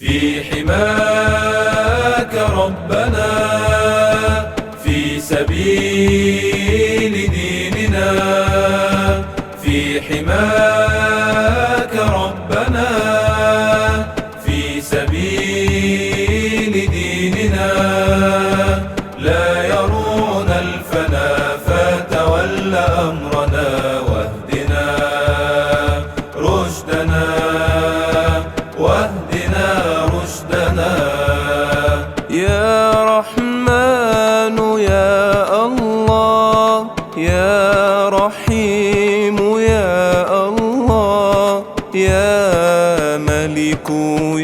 في حماك ربنا، في سبيل ديننا، في حماك ربنا، في سبيل ديننا. لا يرون الفنا فتول أمرنا، واهدنا رشدنا، واهدنا رشدنا. يا رحمن يا الله، يا رحيم يا الله، يا ملك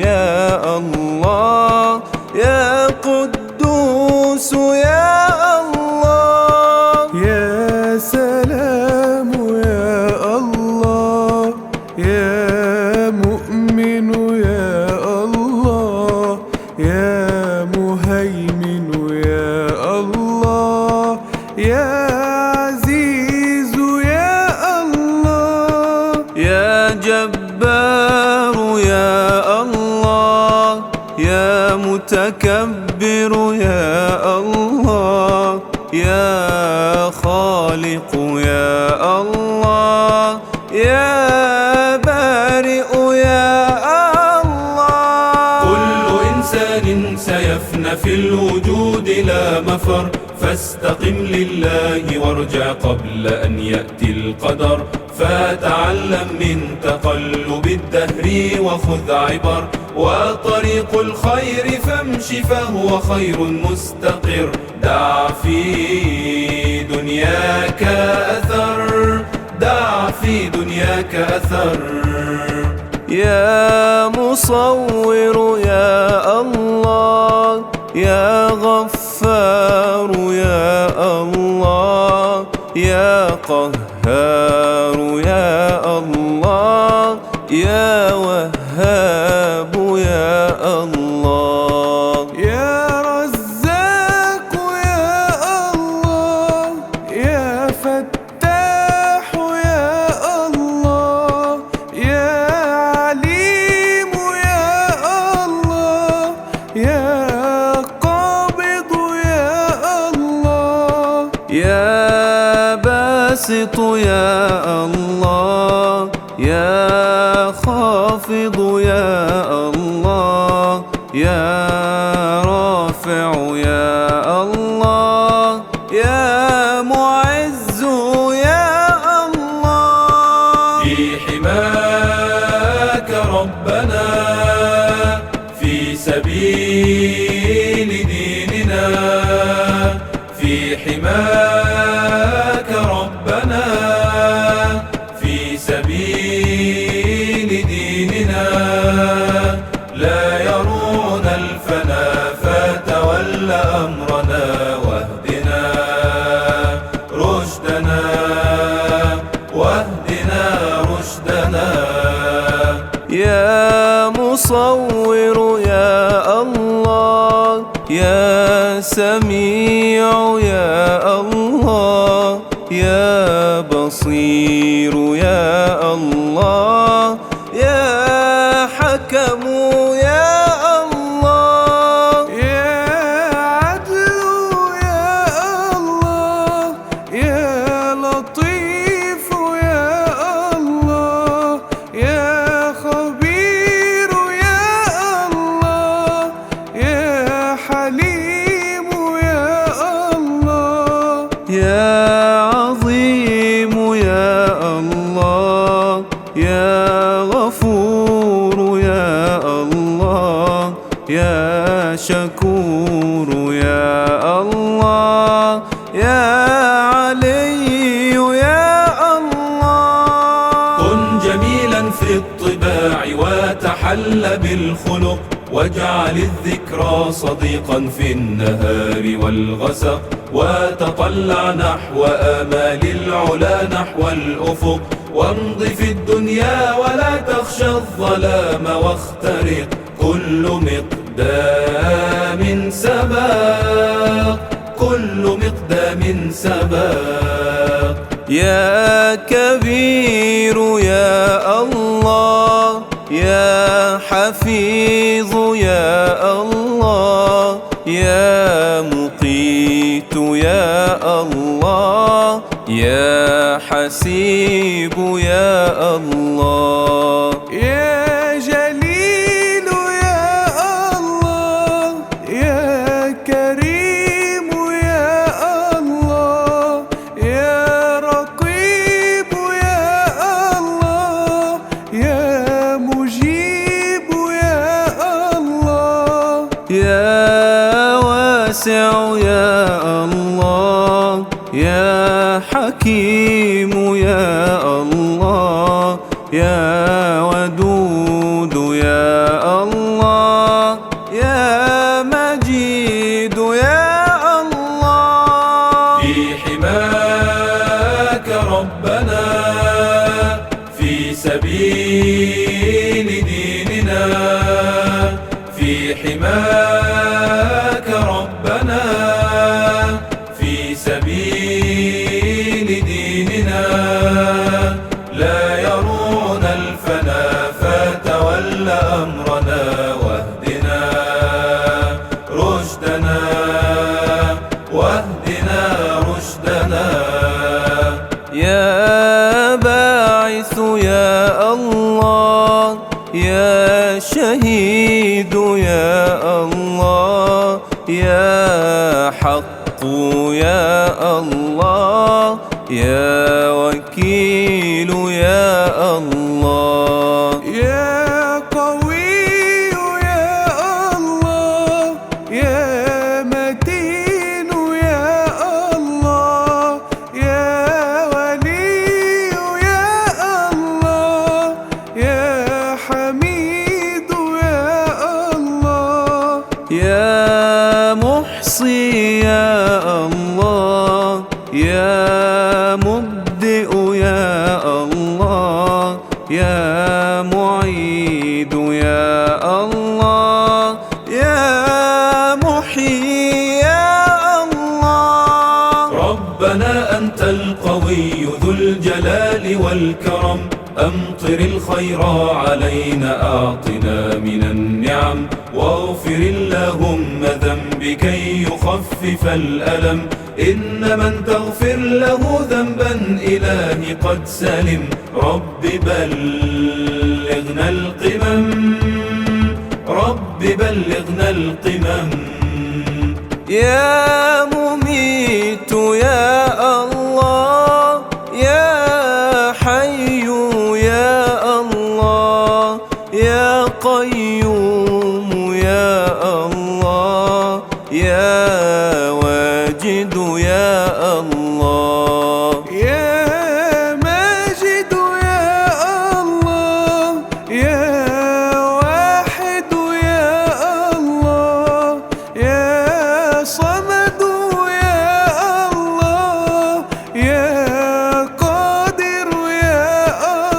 يا الله، يا قدوس يا الله، يا سلام يا الله، يا مؤمن يا الله، يا مهيمن يا الله، يا عزيز يا الله، يا جبار يا الله، يا متكبر يا الله، يا خالق يا الله، يا بارئ يا الله. كل إنسان سيفنى في الوجود لا مفر، فاستقم لله وارجع قبل أن يأتي القدر. فتعلم من تقلب الدهر وخذ عبر، وطريق الخير فامش فهو خير مستقر. دع في دنياك أثر، دع في دنياك أثر. يا مصور يا الله، يا غفار يا الله، يا قهار يا الله، يا وهاب يا الله، يا رزاق يا الله، يا فتاح يا الله، يا عليم يا الله، يا قابض يا الله، يا باسط يا الله، يا خافض يا الله، يا رافع يا الله، يا معز يا الله. في حماك ربنا، في سبيل ديننا، في حماك ربنا، في سبيل ديننا. لا يرون الفنا فتول أمرنا، واهدنا رشدنا، واهدنا رشدنا. يا مصور يا الله، يا سميع يا الله، يا بصير يا الله، يا حكم يا الله، يا عدل يا الله، يا لطيف يا الله، يا خبير يا الله، يا حليم يا الله، يا عظيم يا الله، يا غفور يا الله، يا شكور يا الله، يا علي يا الله. كن جميلا في الطباع وتحل بالخلق، واجعل الذكرى صديقا في النهار والغسق. وتطلع نحو آمال العلا نحو الأفق، وامض في الدنيا ولا تخشى الظلام واخترق. كل مقدام سباق، كل مقدام سباق. يا كبير يا الله، يا حفيظ يا الله، يا مقيت يا الله، يا حسيب يا الله، يا جليل يا الله، يا كريم يا الله، يا رقيب يا الله، يا مجيب يا الله، يا واسع يا الله، يا حكيم يا الله، يا ودود يا الله، يا مجيد يا الله. في حماك ربنا، في سبيل ديننا، في حماك ربنا، في سبيل ديننا، لا يرون الفنا فتول أمرنا، واهدنا رشدنا، واهدنا رشدنا. يا باعث يا الله، يا شهيد يا الله، يا حق يا الله، يا وكيل يا الله، يا قوي يا الله، يا متين يا الله، يا ولي يا الله، يا حميد يا الله، يا محصي يا الله، يا مبدئ يا الله، يا معيد يا الله، يا محيي يا الله. ربنا أنت القوي ذو الجلال والكرم، أمطر الخير علينا، أعطنا من النعم، واغفر اللهم ذنبي كي يخفف الألم. إن من تغفر له ذنبا إلهي قد سلم، رب بلغنا القمم، رب بلغنا القمم. يا مميت يا الله، يا حي يا الله، يا قيوم يا الله، يا واجد يا الله، يا ماجد يا الله، يا واحد يا الله، يا صمد يا الله، يا قادر يا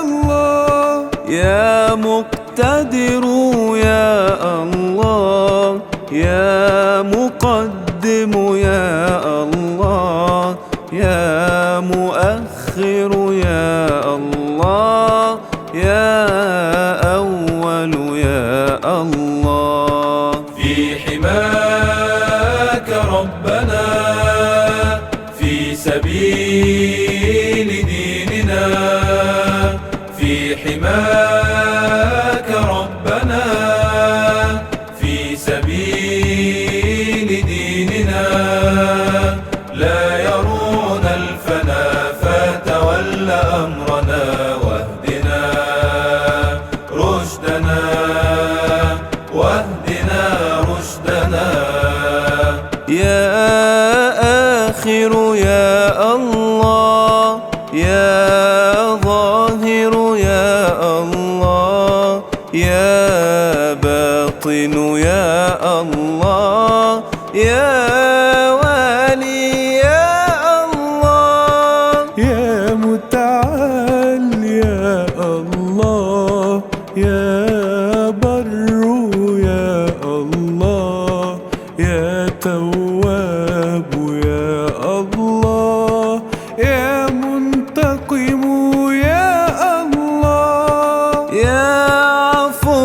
الله، يا مقتدر يا الله، يا مقدم يا الله، يا مؤخر يا الله، يا أول يا الله. في حماك ربنا، في سبيل ديننا، في حماك ربنا، في سبيل ديننا، لا يرون الفنا فتول أمرنا، واهدنا رشدنا، واهدنا رشدنا. يا آخر يا الله، يا ظاهر يا الله، يا باطن يا الله، يا والي يا الله، يا متعال يا الله، يا بر يا الله، يا تواب يا الله، يا منتقم يا الله، يا عفو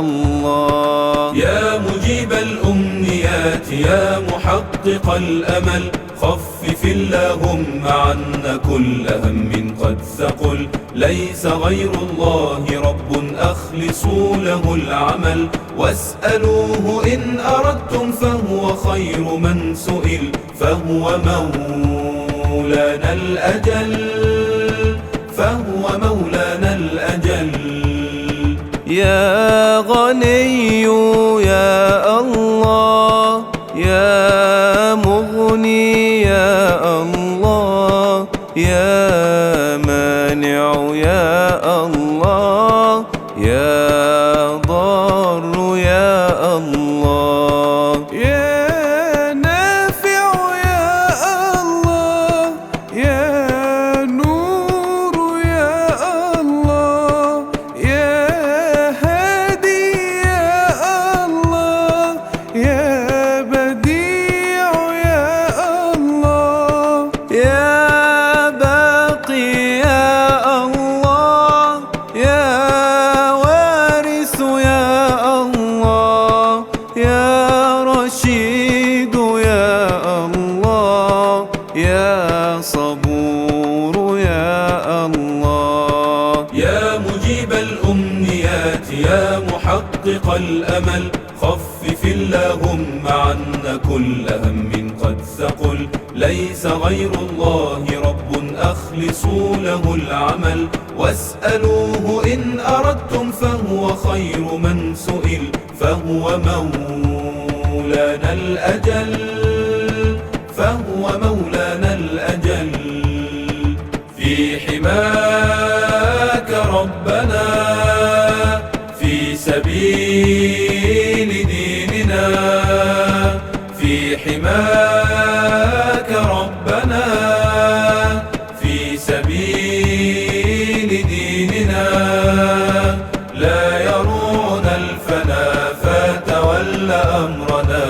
الله. يا مجيب الأمنيات يا محقق الأمل، خفف اللهم عنا كل هم قد ثقل. ليس غير الله رب أخلصوا له العمل، واسألوه إن أردتم فهو خير من سئل. فهو مولانا الأجل، فهو مولانا الأجل. يا غني يا الله، يا مغني يا الله، يا مانع يا الله، يا ضار يا الله. يا نافع يا الله، يا نور يا الله، يا هادي يا الله، يا بديع يا الله، يا باقي يا الله، يا وارث يا الله، يا رشيد يا الله، يا صبور يا الله. يا مجيب الأمنيات يا محقق الأمل، خفف اللهم عنا كل هم قد ثقل. ليس غير الله رب أخلصوا له العمل، واسألوه إن أردتم فهو خير من سئل. فهو مولانا الأجل، فهو مولانا الأجل. في حماك ربنا، في سبيل ديننا، في حماك ربنا، في سبيل ديننا. لا يرون الفنا فتول أمرنا،